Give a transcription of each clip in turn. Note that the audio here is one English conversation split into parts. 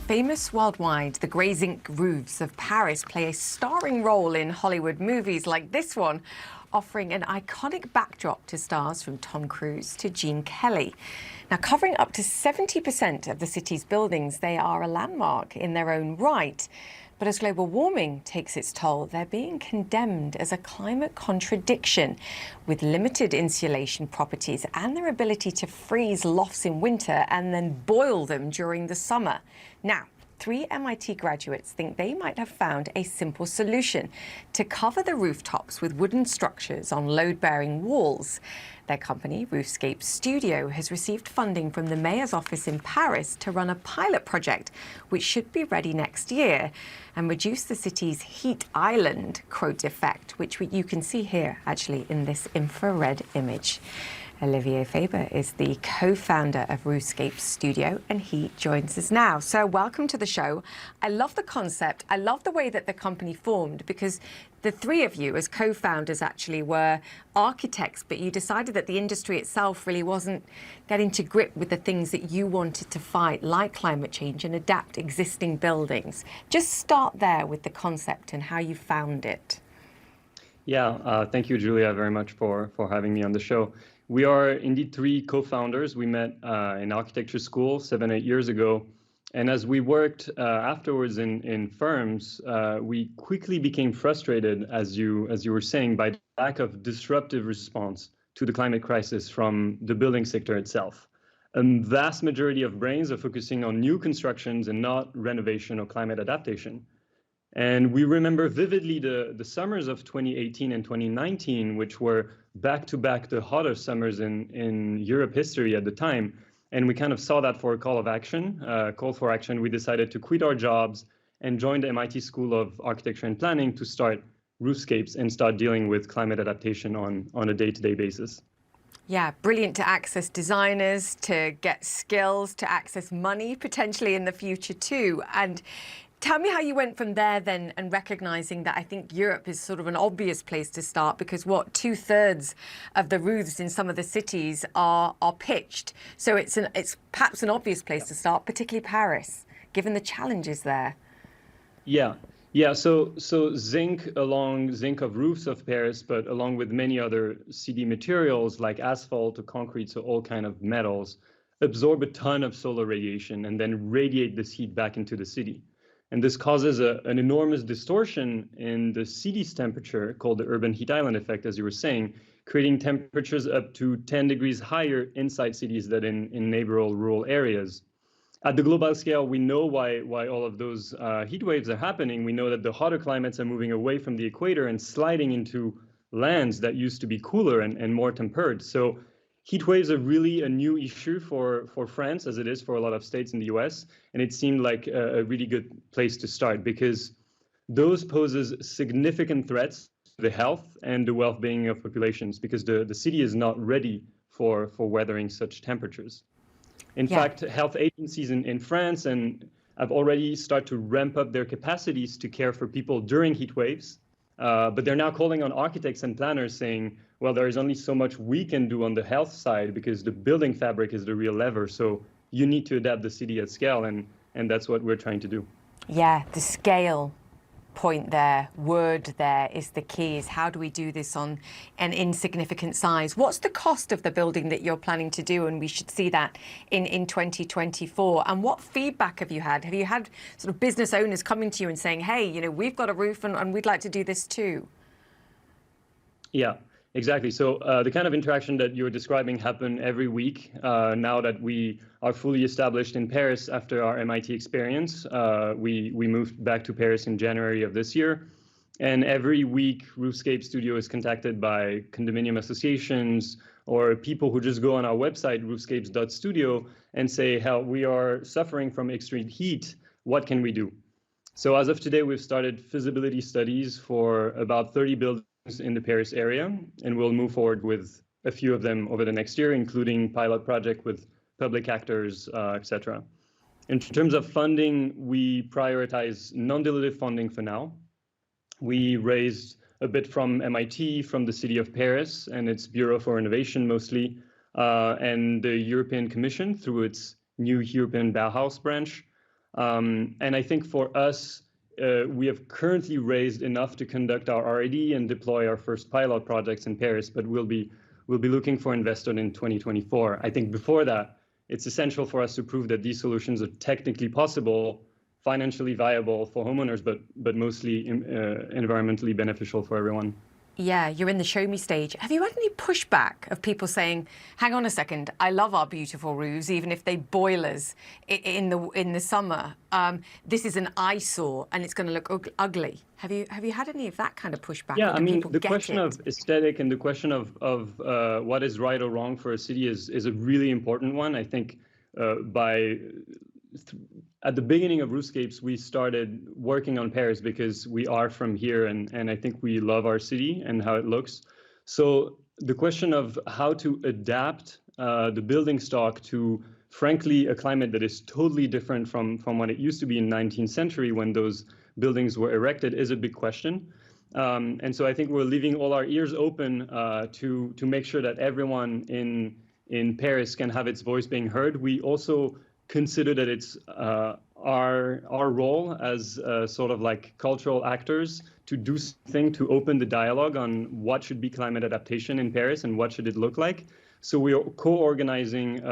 Famous worldwide, the grey zinc roofs of Paris play a starring role in Hollywood movies like this one, offering an iconic backdrop to stars from Tom Cruise to Gene Kelly. Now, covering up to 70% of the city's buildings, they are a landmark in their own right. But as global warming takes its toll, they're being condemned as a climate contradiction, with limited insulation properties and their ability to freeze lofts in winter and then boil them during the summer. Now, 3 MIT graduates think they might have found a simple solution to cover the rooftops with wooden structures on load-bearing walls. Their company, Roofscapes Studio, has received funding from the mayor's office in Paris to run a pilot project, which should be ready next year, and reduce the city's heat island, quote, effect, which you can see here, actually, in this infrared image. Olivier Faber is the co-founder of Roofscapes Studio, and he joins us now. So welcome to the show. I love the concept. I love the way that the company formed, because the three of you as co-founders actually were architects, but you decided that the industry itself really wasn't getting to grip with the things that you wanted to fight, like climate change, and adapt existing buildings. Just start there with the concept and how you found it. Yeah, thank you, Julia, very much for having me on the show. We are indeed 3 co-founders. We met in architecture school 7-8 years ago. And as we worked afterwards in firms, we quickly became frustrated, as you were saying, by the lack of disruptive response to the climate crisis from the building sector itself. A vast majority of brains are focusing on new constructions and not renovation or climate adaptation. And we remember vividly the summers of 2018 and 2019, which were back-to-back the hottest summers in Europe history at the time. And we kind of saw that for a call for action. We decided to quit our jobs and join the MIT School of Architecture and Planning to start Roofscapes and start dealing with climate adaptation on a day-to-day basis. Yeah, brilliant to access designers, to get skills, to access money potentially in the future too. And tell me how you went from there then, and recognizing that I think Europe is sort of an obvious place to start, because 2/3 of the roofs in some of the cities are pitched. So it's perhaps an obvious place to start, particularly Paris, given the challenges there. Yeah. So zinc of roofs of Paris, but along with many other CD materials like asphalt or concrete, so all kind of metals, absorb a ton of solar radiation and then radiate this heat back into the city. And this causes an enormous distortion in the city's temperature, called the urban heat island effect, as you were saying, creating temperatures up to 10 degrees higher inside cities than in neighboring rural areas. At the global scale, we know why all of those heat waves are happening. We know that the hotter climates are moving away from the equator and sliding into lands that used to be cooler and more tempered. So heat waves are really a new issue for France, as it is for a lot of states in the US. And it seemed like a really good place to start, because those poses significant threats to the health and the well-being of populations, because the city is not ready for weathering such temperatures. In fact, health agencies in France have already started to ramp up their capacities to care for people during heat waves. But they're now calling on architects and planners saying, well, there is only so much we can do on the health side, because the building fabric is the real lever. So you need to adapt the city at scale, and that's what we're trying to do. Yeah, the scale point there, word there is the key, is how do we do this on an insignificant size? What's the cost of the building that you're planning to do? And we should see that in 2024. And what feedback have you had? Have you had sort of business owners coming to you and saying, hey, we've got a roof and we'd like to do this too? Yeah. Exactly. So the kind of interaction that you're describing happen every week now that we are fully established in Paris after our MIT experience. We moved back to Paris in January of this year. And every week, Roofscape Studio is contacted by condominium associations or people who just go on our website, roofscapes.studio, and say, how we are suffering from extreme heat. What can we do? So as of today, we've started feasibility studies for about 30 buildings in the Paris area, and we'll move forward with a few of them over the next year, including pilot project with public actors, etc. In terms of funding, we prioritize non-dilutive funding for now. We raised a bit from MIT, from the City of Paris and its Bureau for Innovation mostly, and the European Commission through its new European Bauhaus branch. And I think for us, we have currently raised enough to conduct our R&D and deploy our first pilot projects in Paris, but we'll be looking for investors in 2024. I think before that, it's essential for us to prove that these solutions are technically possible, financially viable for homeowners, but mostly environmentally beneficial for everyone. Yeah, you're in the show me stage. Have you had any pushback of people saying, hang on a second, I love our beautiful roofs, even if they boil us in the summer. This is an eyesore and it's going to look ugly. Have you had any of that kind of pushback? Yeah, I mean, the question of aesthetic and the question of what is right or wrong for a city is a really important one. I think at the beginning of Roofscapes, we started working on Paris because we are from here, and I think we love our city and how it looks. So the question of how to adapt the building stock to, frankly, a climate that is totally different from what it used to be in the 19th century when those buildings were erected is a big question. And so I think we're leaving all our ears open to make sure that everyone in Paris can have its voice being heard. We also consider that it's our role as sort of like cultural actors to do something to open the dialogue on what should be climate adaptation in Paris and what should it look like. So we are co-organizing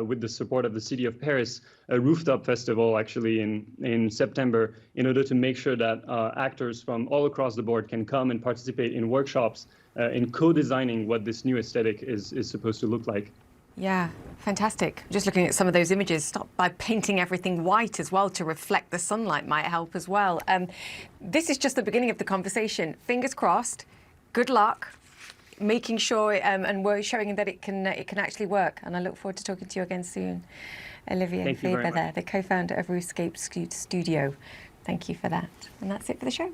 with the support of the city of Paris a rooftop festival actually in September in order to make sure that actors from all across the board can come and participate in workshops in co-designing what this new aesthetic is supposed to look like. Yeah, fantastic. Just looking at some of those images, stop by painting everything white as well to reflect the sunlight might help as well. This is just the beginning of the conversation. Fingers crossed. Good luck making sure and we're showing that it can actually work. And I look forward to talking to you again soon. Olivier Faber there, the co-founder of Roofscapes Studio. Thank you for that. And that's it for the show.